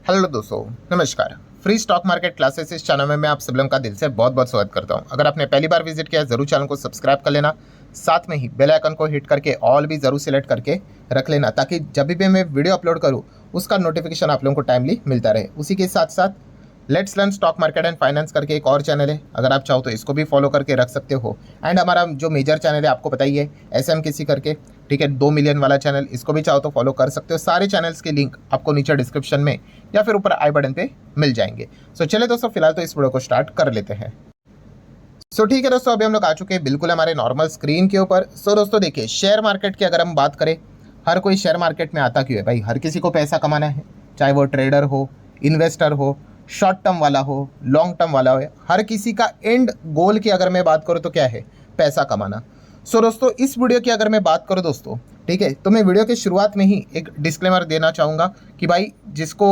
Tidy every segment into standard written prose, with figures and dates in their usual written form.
Hello दोस्तों, नमस्कार। Free stock market classes इस चैनल में मैं आप सब लोगों का दिल से बहुत बहुत स्वागत करता हूं। अगर आपने पहली बार विजिट किया जरूर चैनल को सब्सक्राइब कर लेना, साथ में ही बेल आइकन को हिट करके ऑल भी जरूर सिलेक्ट करके रख लेना, ताकि जब भी मैं वीडियो अपलोड करूं उसका नोटिफिकेशन आप लोगों को टाइमली मिलता रहे। उसी के साथ साथ let's learn stock market and finance करके एक और चैनल है, अगर आप चाहो तो इसको भी फॉलो करके रख सकते हो। एंड हमारा जो मेजर चैनल है आपको पता ही है, SM करके, ठीक है, 2 मिलियन वाला चैनल, इसको भी चाहो तो फॉलो कर सकते हो। सारे चैनल्स के लिंक आपको नीचे डिस्क्रिप्शन में या फिर ऊपर आई बटन पे मिल जाएंगे। चले दोस्तों, फिलहाल तो इस वीडियो को स्टार्ट कर लेते हैं। ठीक है दोस्तों, अभी हम लोग आ चुके हैं बिल्कुल हमारे नॉर्मल स्क्रीन के ऊपर। दोस्तों देखिए, शेयर मार्केट की अगर हम बात करें, हर कोई शेयर मार्केट में आता क्यों है भाई? हर किसी को पैसा कमाना है, चाहे वो ट्रेडर हो, इन्वेस्टर हो, शॉर्ट टर्म वाला हो, लॉन्ग टर्म वाला हो, हर किसी का एंड गोल की अगर मैं बात करूँ तो क्या है? पैसा कमाना। दोस्तों इस वीडियो की अगर मैं बात करूँ दोस्तों, ठीक है, तो मैं वीडियो की शुरुआत में ही एक डिस्क्लेमर देना चाहूँगा कि भाई जिसको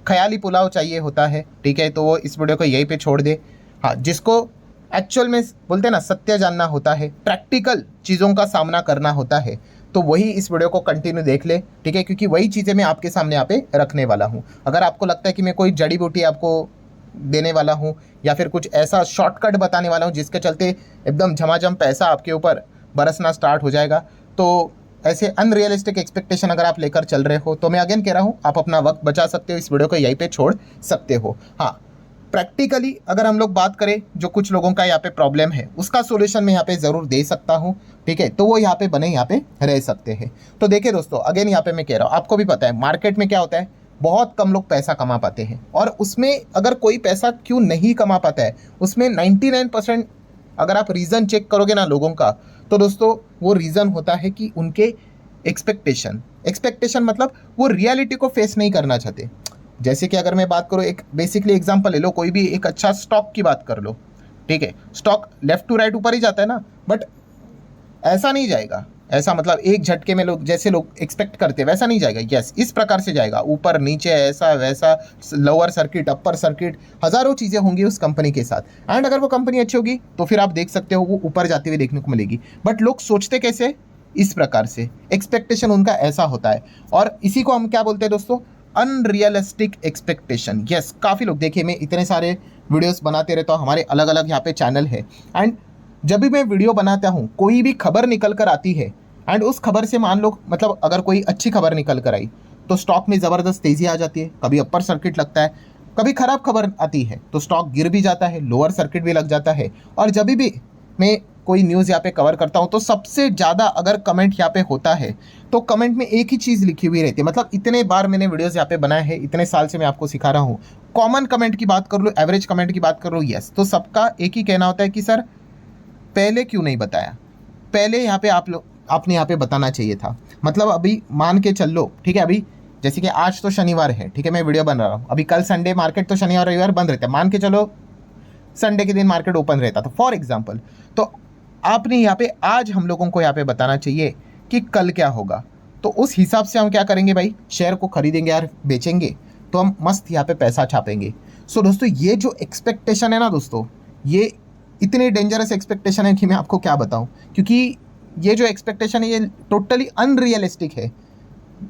ख्याली पुलाव चाहिए होता है, ठीक है, तो वो इस वीडियो को यहीं पे छोड़ दे। हाँ, जिसको एक्चुअल में बोलते हैं ना सत्य जानना होता है, प्रैक्टिकल चीज़ों का सामना करना होता है, तो वही इस वीडियो को कंटिन्यू देख ले, ठीक है, क्योंकि वही चीज़ें मैं आपके सामने यहाँ पे रखने वाला हूँ। अगर आपको लगता है कि मैं कोई जड़ी बूटी आपको देने वाला हूँ या फिर कुछ ऐसा शॉर्टकट बताने वाला हूँ जिसके चलते एकदम झमाझम पैसा आपके ऊपर बरसना स्टार्ट हो जाएगा, तो ऐसे अनरियलिस्टिक एक्सपेक्टेशन अगर आप लेकर चल रहे हो, तो मैं अगेन कह रहा हूँ, आप अपना वक्त बचा सकते हो, इस वीडियो को यहीं पे छोड़ सकते हो। हाँ, प्रैक्टिकली अगर हम लोग बात करें, जो कुछ लोगों का यहाँ पे प्रॉब्लम है उसका सोल्यूशन मैं यहाँ पे ज़रूर दे सकता हूँ, ठीक है, तो वो यहाँ पे बने यहाँ पे रह सकते हैं। तो देखिए दोस्तों, अगेन यहाँ पे मैं कह रहा हूँ, आपको भी पता है मार्केट में क्या होता है, बहुत कम लोग पैसा कमा पाते हैं, और उसमें अगर कोई पैसा क्यों नहीं कमा पाता है, उसमें 99% अगर आप रीज़न चेक करोगे ना लोगों का, तो दोस्तों वो रीज़न होता है कि उनके एक्सपेक्टेशन मतलब वो रियलिटी को फेस नहीं करना चाहते। जैसे कि अगर मैं बात करूँ, एक बेसिकली एग्जांपल ले लो, कोई भी एक अच्छा स्टॉक की बात कर लो, ठीक है, स्टॉक लेफ्ट टू राइट ऊपर ही जाता है ना, बट ऐसा नहीं जाएगा, ऐसा मतलब एक झटके में लोग जैसे लोग एक्सपेक्ट करते हैं वैसा नहीं जाएगा। यस, इस प्रकार से जाएगा, ऊपर नीचे, ऐसा वैसा, लोअर सर्किट, अपर सर्किट, हज़ारों चीज़ें होंगी उस कंपनी के साथ। एंड अगर वो कंपनी अच्छी होगी तो फिर आप देख सकते हो वो ऊपर जाते हुए देखने को मिलेगी। बट लोग सोचते कैसे? इस प्रकार से, एक्सपेक्टेशन उनका ऐसा होता है, और इसी को हम क्या बोलते हैं दोस्तों? Unrealistic expectation. यस, काफ़ी लोग, देखिए मैं इतने सारे वीडियोस बनाते रहता हूँ, हमारे अलग अलग यहाँ पे चैनल है, एंड जब भी मैं वीडियो बनाता हूँ कोई भी खबर निकल कर आती है, एंड उस खबर से मान लो, मतलब अगर कोई अच्छी खबर निकल कर आई तो स्टॉक में ज़बरदस्त तेज़ी आ जाती है, कभी अपर सर्किट लगता है, कभी ख़राब खबर आती है तो स्टॉक गिर भी जाता है, लोअर सर्किट भी लग जाता है। और जब भी मैं कोई न्यूज़ यहाँ पे कवर करता हूँ तो सबसे ज़्यादा अगर कमेंट यहाँ पे होता है तो कमेंट में एक ही चीज़ लिखी हुई रहती है। मतलब इतने बार मैंने वीडियोज़ यहाँ पे बनाए हैं, इतने साल से मैं आपको सिखा रहा हूँ, कॉमन कमेंट की बात कर लो, एवरेज कमेंट की बात कर लो, यस, तो सबका एक ही कहना होता है कि सर पहले क्यों नहीं बताया, पहले यहाँ पे आपने यहाँ पे बताना चाहिए था। मतलब अभी मान के चल लो, ठीक है, अभी जैसे कि आज तो शनिवार है, ठीक है, मैं वीडियो बना रहा हूँ, अभी कल संडे, मार्केट तो शनिवार रविवार बंद रहता है, मान के चलो संडे के दिन मार्केट ओपन रहता था फॉर एग्जाम्पल, तो आपने यहाँ पे आज हम लोगों को यहाँ पे बताना चाहिए कि कल क्या होगा। तो उस हिसाब से हम क्या करेंगे भाई, शेयर को खरीदेंगे यार, बेचेंगे, तो हम मस्त यहाँ पे पैसा छापेंगे। दोस्तों ये जो एक्सपेक्टेशन है ना दोस्तों, ये इतनी डेंजरस एक्सपेक्टेशन है कि मैं आपको क्या बताऊं, क्योंकि ये जो एक्सपेक्टेशन है ये टोटली अनरियलिस्टिक है।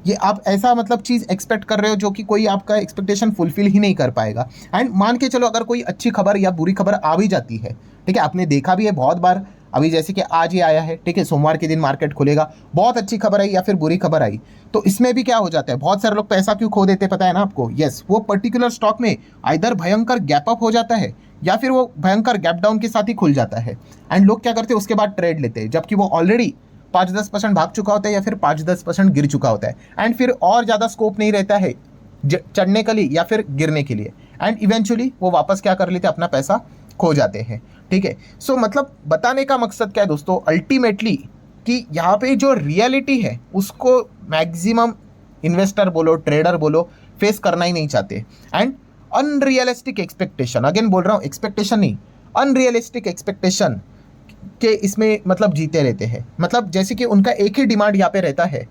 ये आप ऐसा मतलब चीज़ एक्सपेक्ट कर रहे हो जो कि कोई आपका एक्सपेक्टेशन फुलफिल ही नहीं कर पाएगा। एंड मान के चलो अगर कोई अच्छी खबर या बुरी खबर आ भी जाती है, ठीक है, आपने देखा भी है बहुत बार, अभी जैसे कि आज ही आया है, ठीक है, सोमवार के दिन मार्केट खुलेगा, बहुत अच्छी खबर आई या फिर बुरी खबर आई, तो इसमें भी क्या हो जाता है, बहुत सारे लोग पैसा क्यों खो देते पता है ना आपको? यस, वो पर्टिकुलर स्टॉक में आइदर भयंकर गैप अप हो जाता है या फिर वो भयंकर गैप डाउन के साथ ही खुल जाता है, एंड लोग क्या करते हैं, उसके बाद ट्रेड लेते हैं, जबकि वो ऑलरेडी 5-10% भाग चुका होता है या फिर 5-10% गिर चुका होता है, एंड फिर और ज़्यादा स्कोप नहीं रहता है चढ़ने के लिए या फिर गिरने के लिए, एंड इवेंचुअली वो वापस क्या कर लेते हैं, अपना पैसा खो जाते हैं, ठीक है। मतलब बताने का मकसद क्या है दोस्तों, अल्टीमेटली कि यहाँ पे जो रियलिटी है उसको मैक्सिमम इन्वेस्टर बोलो, ट्रेडर बोलो, फेस करना ही नहीं चाहते। एंड अनरियलिस्टिक एक्सपेक्टेशन, अगेन बोल रहा हूँ, एक्सपेक्टेशन नहीं, अनरियलिस्टिक एक्सपेक्टेशन के इसमें मतलब जीते रहते हैं। मतलब जैसे कि उनका एक ही डिमांड यहाँ पे रहता है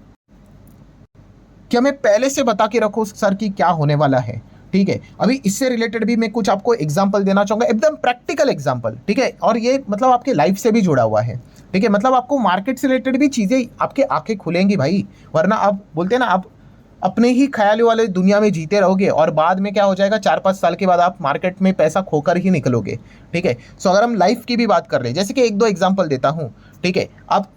कि हमें पहले से बता के रखो सर कि क्या होने वाला है, ठीक है। अभी इससे रिलेटेड भी मैं कुछ आपको एग्जांपल देना चाहूँगा, एकदम प्रैक्टिकल एग्जांपल, ठीक है, और ये मतलब आपके लाइफ से भी जुड़ा हुआ है, ठीक है। मतलब आपको मार्केट से रिलेटेड भी चीज़ें, आपके आंखें खुलेंगी भाई, वरना आप बोलते हैं ना, आप अपने ही ख्यालों वाले दुनिया में जीते रहोगे और बाद में क्या हो जाएगा, 4-5 साल के बाद आप मार्केट में पैसा खोकर ही निकलोगे। ठीक है, सो अगर हम लाइफ की भी बात कर ले, जैसे कि 1-2 एग्जाम्पल देता हूँ। ठीक है, आप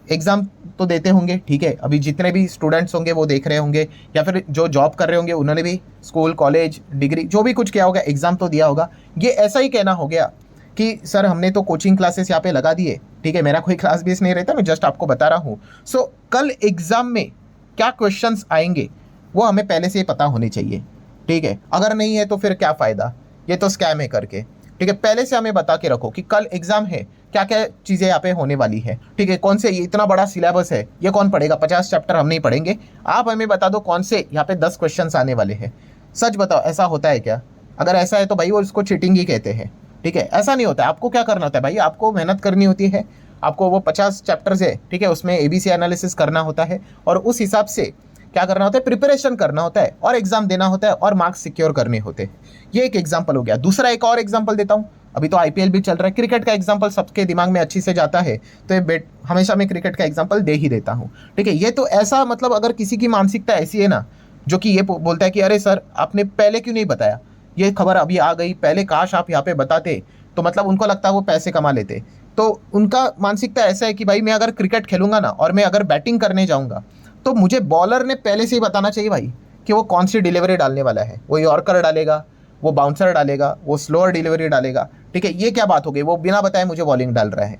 एग्जाम तो देते होंगे, ठीक है, अभी जितने भी स्टूडेंट्स होंगे वो देख रहे होंगे, या फिर जो जॉब कर रहे होंगे उन्होंने भी स्कूल कॉलेज डिग्री जो भी कुछ किया होगा, एग्जाम तो दिया होगा। ये ऐसा ही कहना हो गया कि सर हमने तो कोचिंग क्लासेस यहाँ पे लगा दिए। ठीक है, मेरा कोई क्लास बेस नहीं रहता, मैं जस्ट आपको बता रहा हूँ। सो कल एग्जाम में क्या क्वेश्चंस आएंगे वो हमें पहले से ही पता होने चाहिए। ठीक है, अगर नहीं है तो फिर क्या फ़ायदा, ये तो स्कैम है करके। ठीक है, पहले से हमें बता के रखो कि कल एग्जाम है, क्या क्या चीज़ें यहाँ पे होने वाली है। ठीक है, कौन से, ये इतना बड़ा सिलेबस है, ये कौन पढ़ेगा, 50 चैप्टर हम नहीं पढ़ेंगे। आप हमें बता दो कौन से यहाँ पे 10 क्वेश्चन आने वाले हैं। सच बताओ, ऐसा होता है क्या? अगर ऐसा है तो भाई वो इसको चीटिंग ही कहते हैं। ठीक है, ऐसा नहीं होता है। आपको क्या करना होता है भाई, आपको मेहनत करनी होती है, आपको वो 50 चैप्टर्स है, ठीक है, उसमें ABC एनालिसिस करना होता है और उस हिसाब से क्या करना होता है, प्रिपरेशन करना होता है और एग्जाम देना होता है और मार्क्स सिक्योर करने होते हैं। ये एक एग्जाम्पल हो गया। दूसरा एक और एग्जाम्पल देता हूँ, अभी तो IPL भी चल रहा है, क्रिकेट का एग्जाम्पल सबके दिमाग में अच्छी से जाता है, तो ये हमेशा मैं क्रिकेट का एग्जाम्पल दे ही देता हूँ। ठीक है, ये तो ऐसा मतलब अगर किसी की मानसिकता ऐसी है ना, जो कि ये बोलता है कि अरे सर आपने पहले क्यों नहीं बताया, ये खबर अभी आ गई, पहले काश आप यहाँ पे बताते, तो मतलब उनको लगता है वो पैसे कमा लेते। तो उनका मानसिकता ऐसा है कि भाई मैं अगर क्रिकेट खेलूंगा ना और मैं अगर बैटिंग करने जाऊंगा तो मुझे बॉलर ने पहले से ही बताना चाहिए भाई कि वो कौन सी डिलीवरी डालने वाला है, वो यॉर्कर डालेगा, वो बाउंसर डालेगा, वो स्लोअर डिलीवरी डालेगा। ठीक है, ये क्या बात हो गई, वो बिना बताए मुझे बॉलिंग डाल रहा है।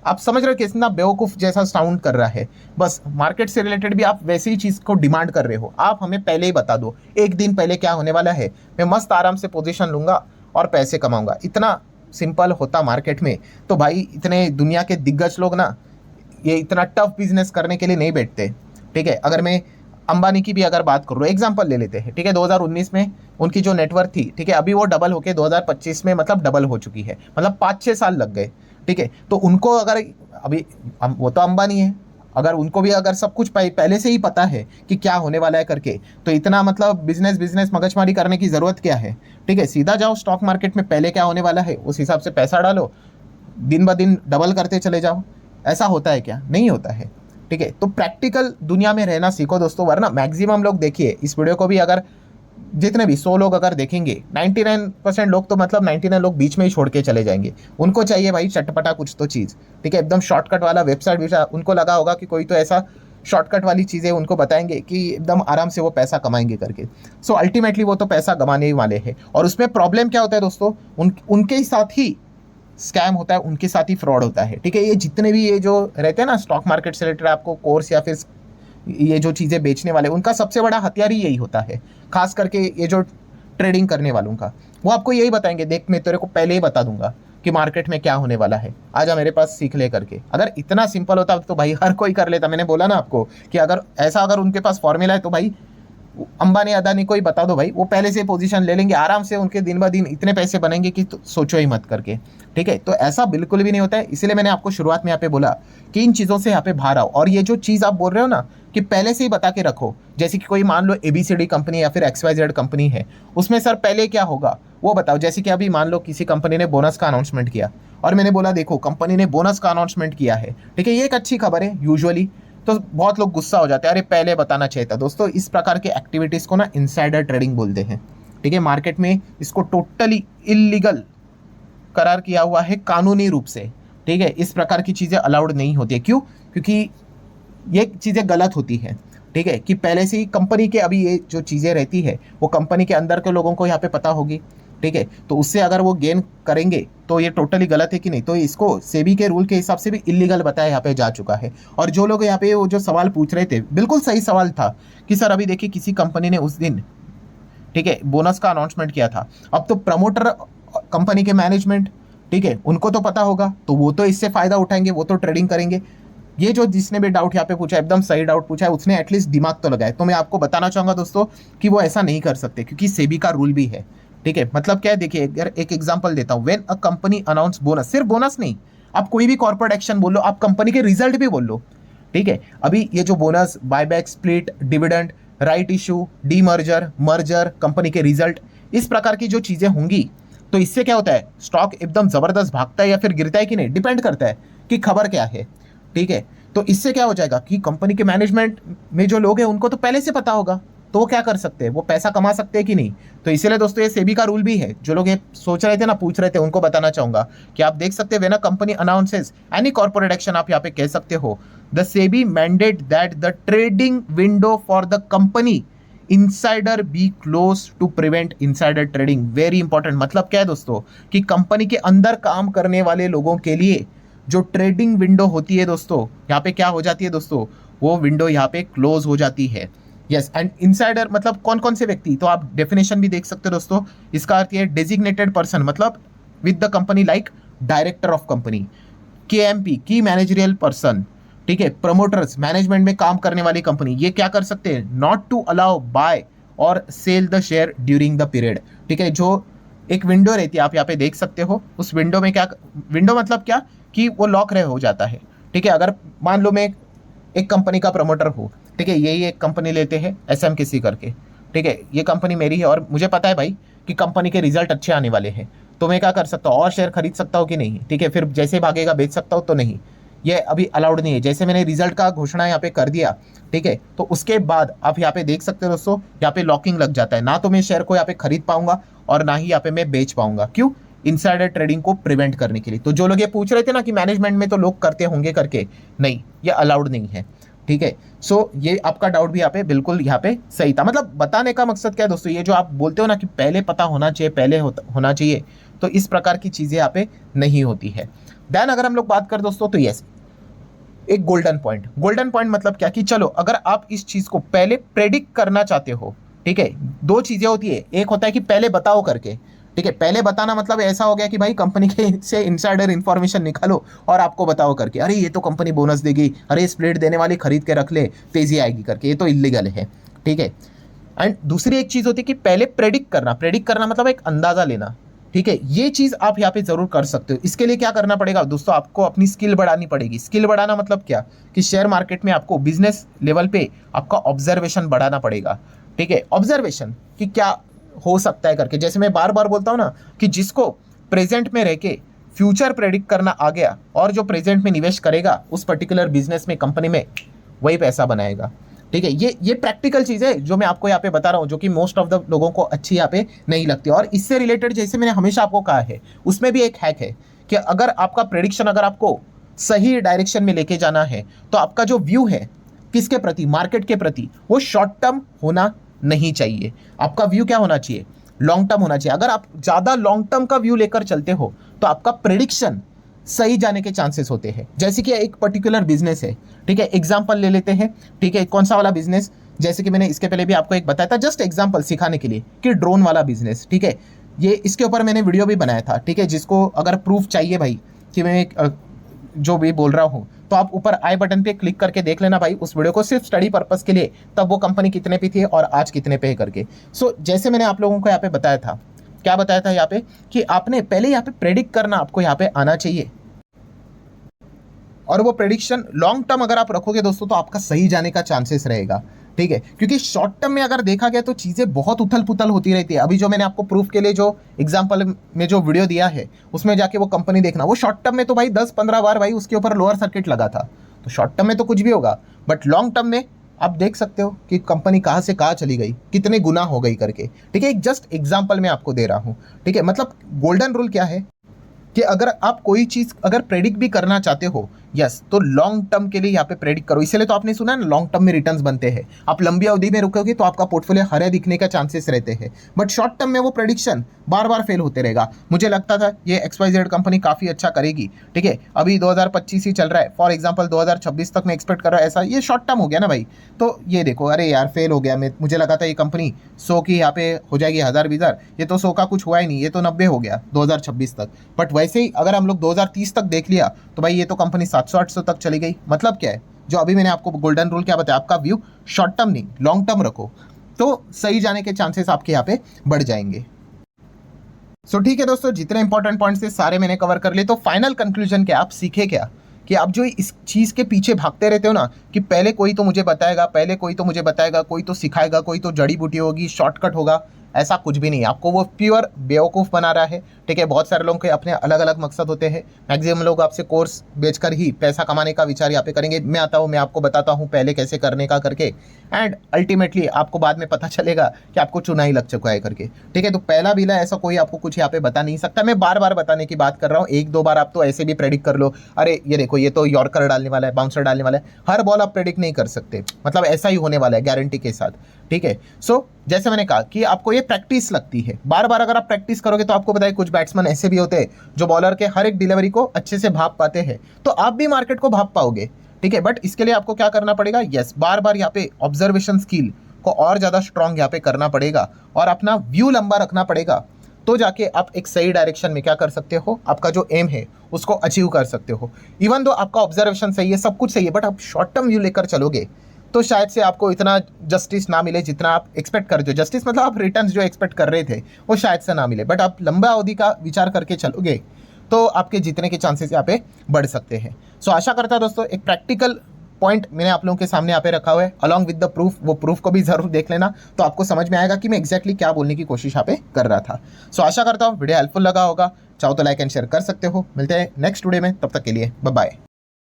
आप समझ रहे हो कितना बेवकूफ़ जैसा साउंड कर रहा है। बस मार्केट से रिलेटेड भी आप वैसी ही चीज़ को डिमांड कर रहे हो, आप हमें पहले ही बता दो, एक दिन पहले क्या होने वाला है, मैं मस्त आराम से पोजीशन लूँगा और पैसे कमाऊँगा। इतना सिंपल होता मार्केट में तो भाई इतने दुनिया के दिग्गज लोग ना ये इतना टफ बिजनेस करने के लिए नहीं बैठते। ठीक है, अगर मैं अंबानी की भी अगर बात करूँ, एग्जांपल ले लेते हैं। ठीक है, 2019 में उनकी जो नेटवर्थ थी, ठीक है, अभी वो डबल होके 2025 में मतलब डबल हो चुकी है, मतलब 5-6 साल लग गए। ठीक है, तो उनको अगर अभी वो तो अंबानी है, अगर उनको भी अगर सब कुछ पहले से ही पता है कि क्या होने वाला है करके, तो इतना मतलब बिजनेस मगजमारी करने की ज़रूरत क्या है। ठीक है, सीधा जाओ स्टॉक मार्केट में, पहले क्या होने वाला है उस हिसाब से पैसा डालो, दिन ब दिन डबल करते चले जाओ। ऐसा होता है क्या? नहीं होता है। ठीक है, तो प्रैक्टिकल दुनिया में रहना सीखो दोस्तों, वरना मैक्सिमम लोग देखिए इस वीडियो को भी अगर जितने भी 100 लोग अगर देखेंगे, 99% लोग तो मतलब 99 लोग बीच में ही छोड़ के चले जाएंगे। उनको चाहिए भाई चटपटा कुछ तो चीज़। ठीक है, एकदम शॉर्टकट वाला वेबसाइट, उनको लगा होगा कि कोई तो ऐसा शॉर्टकट वाली चीज़ें उनको बताएंगे कि एकदम आराम से वो पैसा कमाएंगे करके। सो अल्टीमेटली वो तो पैसा कमाने ही वाले हैं। और उसमें प्रॉब्लम क्या होता है दोस्तों, उनके साथ ही स्कैम होता है, उनके साथ ही फ्रॉड होता है। ठीक है, ये जितने भी ये जो रहते हैं ना स्टॉक मार्केट से रिलेटेड आपको कोर्स या फिर ये जो चीज़ें बेचने वाले, उनका सबसे बड़ा हथियार ही यही होता है। खास करके ये जो ट्रेडिंग करने वालों का, वो आपको यही बताएंगे, देख मैं तेरे को पहले ही बता दूंगा कि मार्केट में क्या होने वाला है, आजा मेरे पास सीख ले करके। अगर इतना सिंपल होता तो भाई हर कोई कर लेता। मैंने बोला ना आपको कि अगर ऐसा अगर उनके पास फॉर्मूला है तो भाई अंबानी अदानी को ही बता दो भाई, वो पहले से पोजीशन ले लेंगे आराम से, उनके दिन ब दिन इतने पैसे बनेंगे कि तो सोचो ही मत करके। ठीक है, तो ऐसा बिल्कुल भी नहीं होता है। इसलिए मैंने आपको शुरुआत में यहाँ पे बोला कि इन चीज़ों से यहाँ पे बाहर आओ। और ये जो चीज़ आप बोल रहे हो ना कि पहले से ही बता के रखो, जैसे कि कोई मान लो ABCD कंपनी या फिर XYZ कंपनी है, उसमें सर पहले क्या होगा वो बताओ। जैसे कि अभी मान लो किसी कंपनी ने बोनस का अनाउंसमेंट किया और मैंने बोला देखो कंपनी ने बोनस का अनाउंसमेंट किया है, ठीक है, ये एक अच्छी खबर है यूजुअली, तो बहुत लोग गुस्सा हो जाते हैं, अरे पहले बताना चाहिए था। दोस्तों इस प्रकार के एक्टिविटीज़ को ना इनसाइडर ट्रेडिंग बोलते हैं। ठीक है, मार्केट में इसको टोटली इलीगल करार किया हुआ है कानूनी रूप से। ठीक है, इस प्रकार की चीज़ें अलाउड नहीं होती है। क्यों? क्योंकि ये चीज़ें गलत होती हैं। ठीक है, कि पहले से ही कंपनी के अभी ये जो चीज़ें रहती है वो कंपनी के अंदर के लोगों को यहाँ पे पता होगी। ठीक है, तो उससे अगर वो गेन करेंगे तो ये टोटली गलत है कि नहीं, तो इसको सेबी के रूल के हिसाब से भी इलीगल बताया यहाँ पे जा चुका है। और जो लोग यहाँ पे वो जो सवाल पूछ रहे थे बिल्कुल सही सवाल था कि सर अभी देखिए किसी कंपनी ने उस दिन, ठीक है, बोनस का अनाउंसमेंट किया था, अब तो प्रमोटर कंपनी के मैनेजमेंट, ठीक है, उनको तो पता होगा, तो वो तो इससे फ़ायदा उठाएंगे, वो तो ट्रेडिंग करेंगे। ये जो जिसने भी डाउट यहाँ पे पूछा एकदम सही डाउट पूछा है, उसने एटलीस्ट दिमाग तो लगाया। तो मैं आपको बताना चाहूँगा दोस्तों कि वो ऐसा नहीं कर सकते क्योंकि सेबी का रूल भी है। ठीक है, मतलब क्या है, देखिए अगर एक एग्जांपल देता हूँ, when a company announce bonus, सिर्फ बोनस नहीं, आप कोई भी कॉर्पोरेट एक्शन बोल लो, आप कंपनी के रिजल्ट भी बोल लो। ठीक है, अभी ये जो bonus, buyback, split, dividend, right issue, demerger, merger, company के रिजल्ट, इस प्रकार की जो चीज़ें होंगी, तो इससे क्या होता है, स्टॉक एकदम ज़बरदस्त भागता है या फिर गिरता है कि नहीं, डिपेंड करता है कि खबर क्या है। ठीक है, तो इससे क्या हो जाएगा कि कंपनी के मैनेजमेंट में जो लोग हैं उनको तो पहले से पता होगा, तो वो क्या कर सकते हैं, वो पैसा कमा सकते हैं कि नहीं। तो इसीलिए दोस्तों ये सेबी का रूल भी है। जो लोग ये सोच रहे थे ना, पूछ रहे थे, उनको बताना चाहूंगा कि आप देख सकते हैं when a company announces any corporate action, आप यहाँ पे कह सकते हो the SEBI mandate that the trading window for the company insider be close to prevent insider trading. Very important. मतलब क्या है दोस्तों कि कंपनी के अंदर काम करने वाले लोगों के लिए जो ट्रेडिंग विंडो होती है दोस्तों, यहाँ पे क्या हो जाती है दोस्तों, वो विंडो यहाँ पे क्लोज हो जाती है। यस, एंड इनसाइडर मतलब कौन कौन से व्यक्ति, तो आप डेफिनेशन भी देख सकते हो दोस्तों। इसका अर्थ है डेजिग्नेटेड पर्सन, मतलब with the company like director of company, KMP की मैनेजरियल पर्सन, ठीक है, प्रमोटर्स मैनेजमेंट में काम करने वाली कंपनी, ये क्या कर सकते हैं, नॉट टू अलाउ बाय और sell the share during the period. ठीक है, जो एक विंडो रहती है आप यहाँ पे देख सकते हो, उस विंडो में क्या, विंडो मतलब क्या कि वो लॉक रहे हो जाता है। ठीक है, अगर मान लो मैं एक कंपनी का प्रमोटर हूँ, ठीक है, यही एक कंपनी लेते हैं एसएम किसी करके, ठीक है, ये कंपनी मेरी है और मुझे पता है भाई कि कंपनी के रिजल्ट अच्छे आने वाले हैं, तो मैं क्या कर सकता हूँ, और शेयर खरीद सकता हूँ कि नहीं। ठीक है, फिर जैसे भागेगा बेच सकता हूँ तो नहीं, ये अभी अलाउड नहीं है। जैसे मैंने रिजल्ट का घोषणा यहाँ पे कर दिया, ठीक है, तो उसके बाद आप यहाँ पे देख सकते हो दोस्तों, यहाँ पे लॉकिंग लग जाता है, ना तो मैं शेयर को यहाँ पे खरीद पाऊंगा और ना ही यहाँ पे मैं बेच पाऊंगा। क्यों? इनसाइडर ट्रेडिंग को प्रिवेंट करने के लिए। तो जो लोग ये पूछ रहे थे ना कि मैनेजमेंट में तो लोग करते होंगे करके, नहीं, ये अलाउड नहीं है। ठीक है, सो ये आपका डाउट भी यहाँ पे बिल्कुल यहाँ पे सही था। मतलब बताने का मकसद क्या है दोस्तों, ये जो आप बोलते हो ना कि पहले पता होना चाहिए, पहले होना चाहिए, तो इस प्रकार की चीजें यहाँ पे नहीं होती है। देन अगर हम लोग बात करें दोस्तों, तो यस, एक गोल्डन पॉइंट। गोल्डन पॉइंट मतलब क्या कि चलो अगर आप इस चीज को पहले प्रेडिक्ट करना चाहते हो, ठीक है, दो चीजें होती है, एक होता है कि पहले बताओ करके, ठीक है, पहले बताना मतलब ऐसा हो गया कि भाई कंपनी के से इनसाइडर इंफॉर्मेशन निकालो और आपको बताओ करके, अरे ये तो कंपनी बोनस देगी, अरे स्प्लिट देने वाली खरीद के रख ले, तेजी आएगी करके, ये तो इलीगल है। ठीक है, एंड दूसरी एक चीज होती है कि पहले प्रेडिक्ट करना। प्रेडिक्ट करना मतलब एक अंदाजा लेना। ठीक है, ये चीज आप यहाँ पे जरूर कर सकते हो। इसके लिए क्या करना पड़ेगा दोस्तों, आपको अपनी स्किल बढ़ानी पड़ेगी। स्किल बढ़ाना मतलब क्या कि शेयर मार्केट में आपको बिजनेस लेवल पे आपका ऑब्जर्वेशन बढ़ाना पड़ेगा। ठीक है, ऑब्जर्वेशन कि क्या हो सकता है करके, जैसे मैं बार बार बोलता हूँ ना कि जिसको प्रेजेंट में रह के फ्यूचर प्रेडिक्ट करना आ गया और जो प्रेजेंट में निवेश करेगा उस पर्टिकुलर बिजनेस में, कंपनी में, वही पैसा बनाएगा। ठीक है, ये प्रैक्टिकल चीज़ है जो मैं आपको यहाँ पे बता रहा हूँ, जो कि मोस्ट ऑफ द लोगों को अच्छी यहाँ पे नहीं लगती। और इससे रिलेटेड जैसे मैंने हमेशा आपको कहा है, उसमें भी एक हैक है कि अगर आपका प्रेडिक्शन, अगर आपको सही डायरेक्शन में लेके जाना है, तो आपका जो व्यू है किसके प्रति, मार्केट के प्रति, वो शॉर्ट टर्म होना नहीं चाहिए। आपका व्यू क्या होना चाहिए, लॉन्ग टर्म होना चाहिए। अगर आप ज़्यादा लॉन्ग टर्म का व्यू लेकर चलते हो तो आपका प्रेडिक्शन सही जाने के चांसेस होते हैं। जैसे कि एक पर्टिकुलर बिजनेस है, ठीक है, एग्जांपल ले लेते हैं। ठीक है, कौन सा वाला बिजनेस, जैसे कि मैंने इसके पहले भी आपको एक बताया था, जस्ट एग्जांपल सिखाने के लिए, कि ड्रोन वाला बिजनेस। ठीक है, ये इसके ऊपर मैंने वीडियो भी बनाया था। ठीक है, जिसको अगर प्रूफ चाहिए भाई कि मैं जो भी बोल रहा हूँ, तो आप ऊपर आई बटन पे क्लिक करके देख लेना भाई उस वीडियो को, सिर्फ स्टडी पर्पस के लिए, तब वो कंपनी कितने पे थी और आज कितने पे है करके। सो जैसे मैंने आप लोगों को यहाँ पे बताया था, क्या बताया था यहाँ पे, कि आपने पहले यहाँ पे प्रेडिक्ट करना आपको यहाँ पे आना चाहिए, और वो प्रेडिक्शन लॉन्ग टर्म अगर आप रखोगे दोस्तों तो आपका सही जाने का चांसेस रहेगा। ठीक है, क्योंकि शॉर्ट टर्म में अगर देखा गया तो चीज़ें बहुत उथल पुथल होती रहती है। अभी जो मैंने आपको प्रूफ के लिए जो एग्जांपल में जो वीडियो दिया है, उसमें जाके वो कंपनी देखना, वो शॉर्ट टर्म में तो भाई 10-15 बार भाई उसके ऊपर लोअर सर्किट लगा था, तो शॉर्ट टर्म में तो कुछ भी होगा, बट लॉन्ग टर्म में आप देख सकते हो कि कंपनी कहाँ से कहाँ चली गई, कितने गुना हो गई करके। ठीक है, एक जस्ट एग्जाम्पल मैं आपको दे रहा हूँ। ठीक है, मतलब गोल्डन रूल क्या है कि अगर आप कोई चीज़ अगर प्रेडिक्ट भी करना चाहते हो, यस, तो लॉन्ग टर्म के लिए यहाँ पे प्रेडिक्ट करो। इसलिए तो आपने सुना है ना, लॉन्ग टर्म में रिटर्न्स बनते हैं। आप लंबी अवधि में रुकोगे तो आपका पोर्टफोलियो हरे दिखने का चांसेस रहते हैं, बट शॉर्ट टर्म में वो प्रेडिक्शन बार बार फेल होते रहेगा। मुझे लगता था ये XYZ कंपनी काफ़ी अच्छा करेगी, ठीक है, अभी 2025 ही चल रहा है, फॉर एग्जाम्पल 2026 तक मैं एक्सपेक्ट कर रहा हूँ ऐसा, ये शॉर्ट टर्म हो गया ना भाई। तो ये देखो, अरे यार फेल हो गया, मुझे लगा था ये कंपनी 100 की यहाँ पे हो जाएगी, 1000-20,000, ये तो 100 का कुछ हुआ ही नहीं, ये तो 90 हो गया 2026 तक। बट वैसे ही अगर हम लोग 2030 तक देख लिया तो भाई ये तो कंपनी 700-800 तक चली गई। मतलब क्या है, जो अभी मैंने आपको गोल्डन रूल क्या बताया, आपका व्यू शॉर्ट टर्म नहीं लॉन्ग टर्म रखो, तो सही जाने के चांसेस आपके यहाँ पे बढ़ जाएंगे। सो ठीक है दोस्तों, जितने इंपॉर्टेंट पॉइंट्स थे सारे मैंने कवर कर लिए। तो फाइनल कंक्लूजन क्या, आप सीखे क्या कि आप जो इस चीज़ के पीछे भागते रहते हो ना कि पहले कोई तो मुझे बताएगा, पहले कोई तो मुझे बताएगा, कोई तो सिखाएगा, कोई तो जड़ी बूटी होगी, शॉर्टकट होगा, ऐसा कुछ भी नहीं है। आपको वो प्योर बेवकूफ़ बना रहा है, ठीक है। बहुत सारे लोगों के अपने अलग अलग मकसद होते हैं। मैक्सिमम लोग आपसे कोर्स बेचकर ही पैसा कमाने का विचार यहाँ पे करेंगे। मैं आता हूँ, मैं आपको बताता हूँ पहले कैसे करने का करके, एंड अल्टीमेटली आपको बाद में पता चलेगा कि आपको चुना ही लग चुका है करके, ठीक है। तो पहला बिला ऐसा कोई आपको कुछ यहाँ पे बता नहीं सकता। मैं बार बार बताने की बात कर रहा हूँ, एक दो बार आप तो ऐसे भी प्रेडिक्ट कर लो, अरे ये देखो ये तो यॉर्कर डालने वाला है, बाउंसर डालने वाला है। हर बॉल आप प्रेडिक्ट नहीं कर सकते, मतलब ऐसा ही होने वाला है गारंटी के साथ, ठीक है। सो जैसे मैंने कहा कि आपको ये प्रैक्टिस लगती है, बार बार अगर आप प्रैक्टिस करोगे तो आपको पता है कुछ बैट्समैन ऐसे भी होते हैं जो बॉलर के हर एक डिलीवरी को अच्छे से भाप पाते हैं, तो आप भी मार्केट को भाप पाओगे, ठीक है। बट इसके लिए आपको क्या करना पड़ेगा, यस, बार बार यहाँ पे ऑब्जर्वेशन स्किल को और ज़्यादा स्ट्रांग यहाँ पे करना पड़ेगा और अपना व्यू लंबा रखना पड़ेगा, तो जाके आप एक सही डायरेक्शन में क्या कर सकते हो, आपका जो एम है उसको अचीव कर सकते हो। इवन दो आपका ऑब्जर्वेशन सही है, सब कुछ सही है, बट आप शॉर्ट टर्म व्यू लेकर चलोगे तो शायद से आपको इतना जस्टिस ना मिले जितना आप एक्सपेक्ट करते हो। जस्टिस मतलब आप रिटर्न्स जो एक्सपेक्ट कर रहे थे वो शायद से ना मिले, बट आप लंबा अवधि का विचार करके चलोगे तो आपके जीतने के चांसेस यहाँ पे बढ़ सकते हैं। सो आशा करता हूं दोस्तों एक प्रैक्टिकल पॉइंट मैंने आप लोगों के सामने यहाँ पे रखा हुआ है अलॉन्ग विद द प्रूफ, वो प्रूफ को भी जरूर देख लेना, तो आपको समझ में आएगा कि मैं एक्जैक्टली क्या बोलने की कोशिश यहाँ पे कर रहा था। सो आशा करता हूँ वीडियो हेल्पफुल लगा होगा, चाहो तो लाइक एंड शेयर कर सकते हो। मिलते हैं नेक्स्ट वीडियो में, तब तक के लिए बाय बाय।